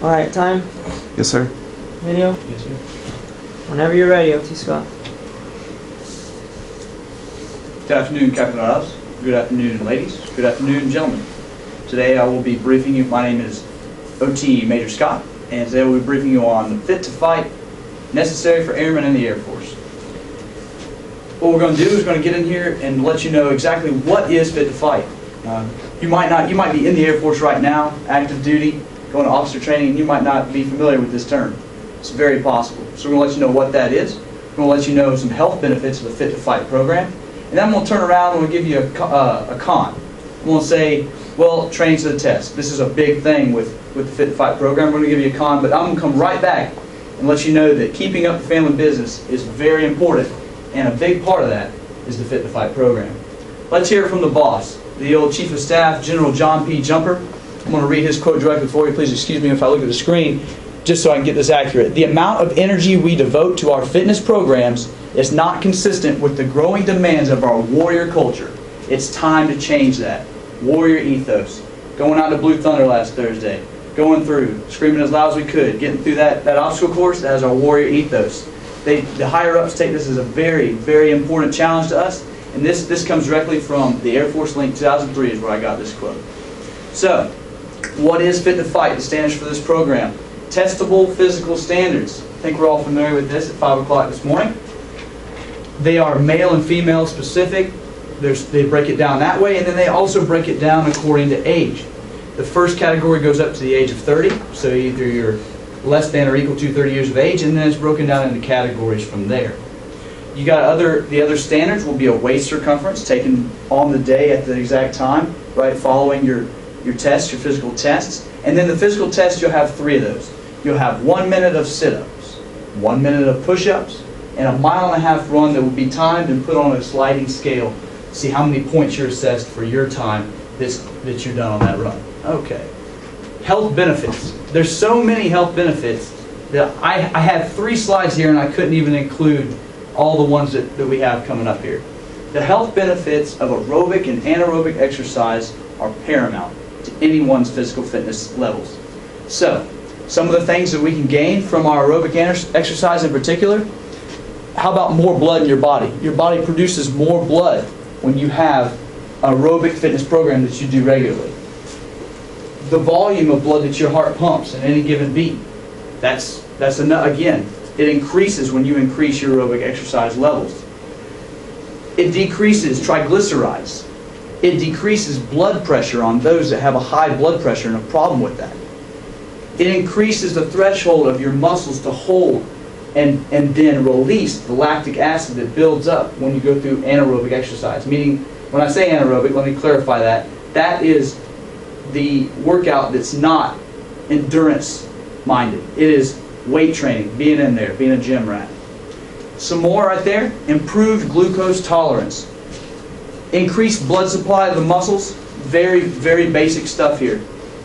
Alright, time? Yes, sir. Video? Yes, sir. Whenever you're ready, OT Scott. Good afternoon, Captain Ops. Good afternoon, ladies. Good afternoon, gentlemen. Today I will be briefing you. My name is OT Major Scott, and today we'll be briefing you on the fit to fight necessary for airmen in the Air Force. What we're going to do is going to get in here and let you know exactly what is fit to fight. You might be in the Air Force right now, active duty, going to officer training, and you might not be familiar with this term. It's very possible. So we're going to let you know what that is. We're going to let you know some health benefits of the Fit to Fight program. And then I'm going to turn around and we'll give you a con. I'm going to say, well, training to the test. This is a big thing with the Fit to Fight program. We're going to give you a con, but I'm going to come right back and let you know that keeping up the family business is very important, and a big part of that is the Fit to Fight program. Let's hear it from the boss, the old Chief of Staff, General John P. Jumper. I'm going to read his quote directly for you. Please excuse me if I look at the screen, just so I can get this accurate. The amount of energy we devote to our fitness programs is not consistent with the growing demands of our warrior culture. It's time to change that. Warrior ethos. Going out to Blue Thunder last Thursday, going through, screaming as loud as we could, getting through that obstacle course, that is our warrior ethos. The higher-ups take this as a very, very important challenge to us, and this comes directly from the Air Force Link 2003 is where I got this quote. So, what is Fit to Fight? The standards for this program. Testable physical standards. I think we're all familiar with this at 5 o'clock this morning. They are male and female specific. They break it down that way, and then they also break it down according to age. The first category goes up to the age of 30, so either you're less than or equal to 30 years of age, and then it's broken down into categories from there. You got the other standards will be a waist circumference taken on the day at the exact time, right, following your tests, your physical tests. And then the physical test, you'll have 3 of those. You'll have 1 minute of sit-ups, 1 minute of push-ups, and a 1.5 mile run that will be timed and put on a sliding scale to see how many points you're assessed for your time that you're done on that run. Okay. Health benefits. There's so many health benefits that I had 3 slides here and I couldn't even include all the ones that we have coming up here. The health benefits of aerobic and anaerobic exercise are paramount to anyone's physical fitness levels. So, some of the things that we can gain from our aerobic exercise in particular, how about more blood in your body? Your body produces more blood when you have an aerobic fitness program that you do regularly. The volume of blood that your heart pumps in any given beat, that's enough. Again, it increases when you increase your aerobic exercise levels. It decreases triglycerides. It decreases blood pressure on those that have a high blood pressure and a problem with that. It increases the threshold of your muscles to hold and then release the lactic acid that builds up when you go through anaerobic exercise. Meaning, when I say anaerobic, let me clarify that. That is the workout that's not endurance-minded. It is weight training, being in there, being a gym rat. Some more right there. Improved glucose tolerance. Increased blood supply to the muscles. Very, very basic stuff here.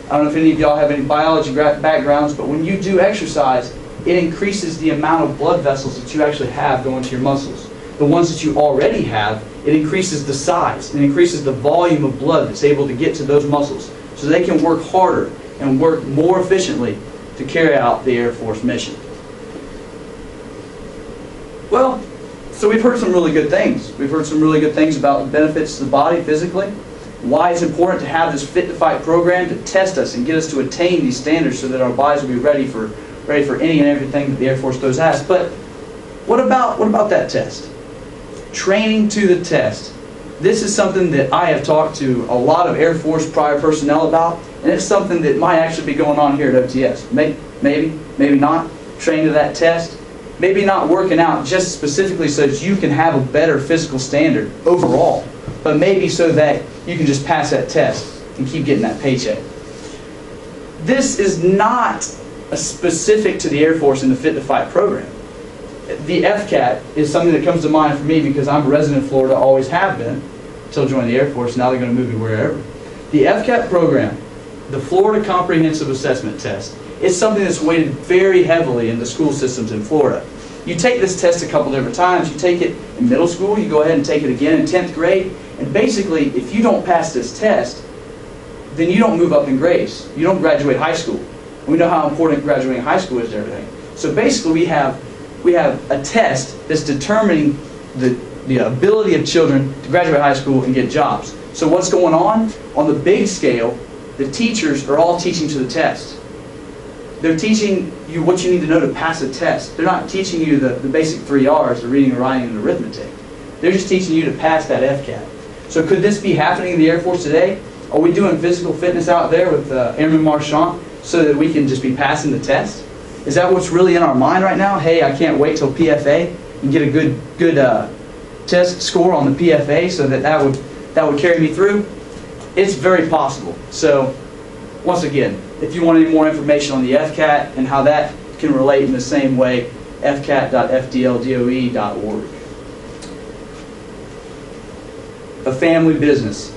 I don't know if any of y'all have any biology backgrounds, but when you do exercise, it increases the amount of blood vessels that you actually have going to your muscles. The ones that you already have, it increases the size. It increases the volume of blood that's able to get to those muscles so they can work harder and work more efficiently to carry out the Air Force mission. Well, so we've heard some really good things. We've heard some really good things about the benefits to the body physically, why it's important to have this Fit to Fight program to test us and get us to attain these standards so that our bodies will be ready for any and everything that the Air Force throws at us. But what about that test? Training to the test. This is something that I have talked to a lot of Air Force prior personnel about, and it's something that might actually be going on here at OTS. Maybe not. Train to that test. Maybe not working out just specifically so that you can have a better physical standard overall, but maybe so that you can just pass that test and keep getting that paycheck. This is not specific to the Air Force in the Fit to Fight program. The FCAT is something that comes to mind for me because I'm a resident in Florida, always have been, until joining the Air Force. Now they're going to move me wherever. The FCAT program, the Florida Comprehensive Assessment Test, is something that's weighted very heavily in the school systems in Florida. You take this test a couple different times. You take it in middle school, you go ahead and take it again in 10th grade, and basically, if you don't pass this test, then you don't move up in grades. You don't graduate high school. We know how important graduating high school is to everything. So basically we have a test that's determining the ability of children to graduate high school and get jobs. So what's going on? On the big scale, the teachers are all teaching to the test. They're teaching you what you need to know to pass a test. They're not teaching you the basic 3 R's, the reading, writing, and arithmetic. They're just teaching you to pass that FCAT. So could this be happening in the Air Force today? Are we doing physical fitness out there with Airman Marchand so that we can just be passing the test? Is that what's really in our mind right now? Hey, I can't wait till PFA and get a good test score on the PFA so that would carry me through? It's very possible. So once again, if you want any more information on the FCAT and how that can relate in the same way, fcat.fdldoe.org. A family business.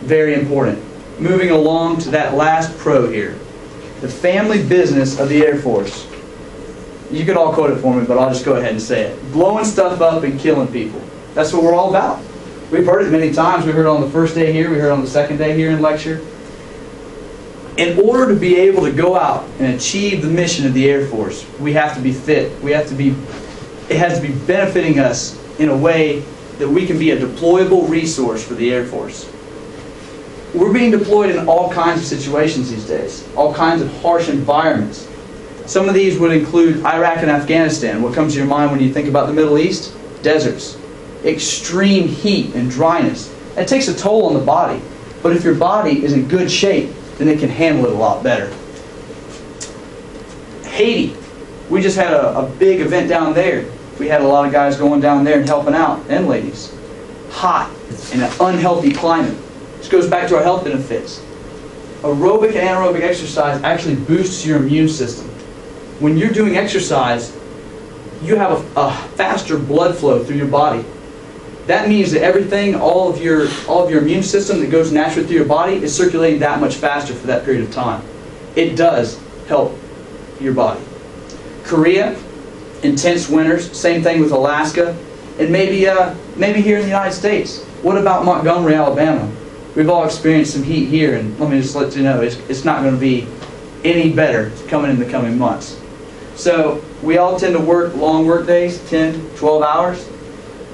Very important. Moving along to that last pro here. The family business of the Air Force. You could all quote it for me, but I'll just go ahead and say it. Blowing stuff up and killing people. That's what we're all about. We've heard it many times. We heard it on the first day here. We heard it on the second day here in lecture. In order to be able to go out and achieve the mission of the Air Force, we have to be fit. It has to be benefiting us in a way that we can be a deployable resource for the Air Force. We're being deployed in all kinds of situations these days, all kinds of harsh environments. Some of these would include Iraq and Afghanistan. What comes to your mind when you think about the Middle East? Deserts, extreme heat and dryness. It takes a toll on the body, but if your body is in good shape, then it can handle it a lot better. Haiti, we just had a big event down there. We had a lot of guys going down there and helping out, and ladies. Hot and an unhealthy climate. This goes back to our health benefits. Aerobic and anaerobic exercise actually boosts your immune system. When you're doing exercise, you have a faster blood flow through your body. That means that everything, all of your immune system that goes naturally through your body is circulating that much faster for that period of time. It does help your body. Korea, intense winters, same thing with Alaska, and maybe here in the United States. What about Montgomery, Alabama? We've all experienced some heat here, and let me just let you know, it's not going to be any better coming in the coming months. So we all tend to work long work days, 10, 12 hours.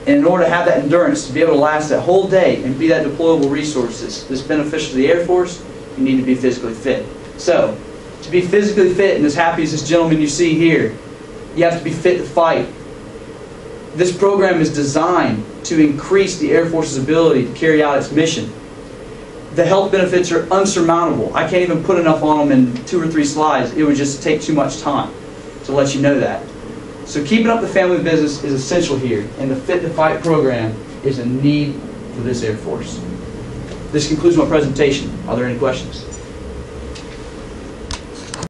And in order to have that endurance, to be able to last that whole day and be that deployable resource that's beneficial to the Air Force, you need to be physically fit. So, to be physically fit and as happy as this gentleman you see here, you have to be fit to fight. This program is designed to increase the Air Force's ability to carry out its mission. The health benefits are unsurmountable. I can't even put enough on them in 2 or 3 slides. It would just take too much time to let you know that. So keeping up the family business is essential here, and the Fit to Fight program is a need for this Air Force. This concludes my presentation. Are there any questions?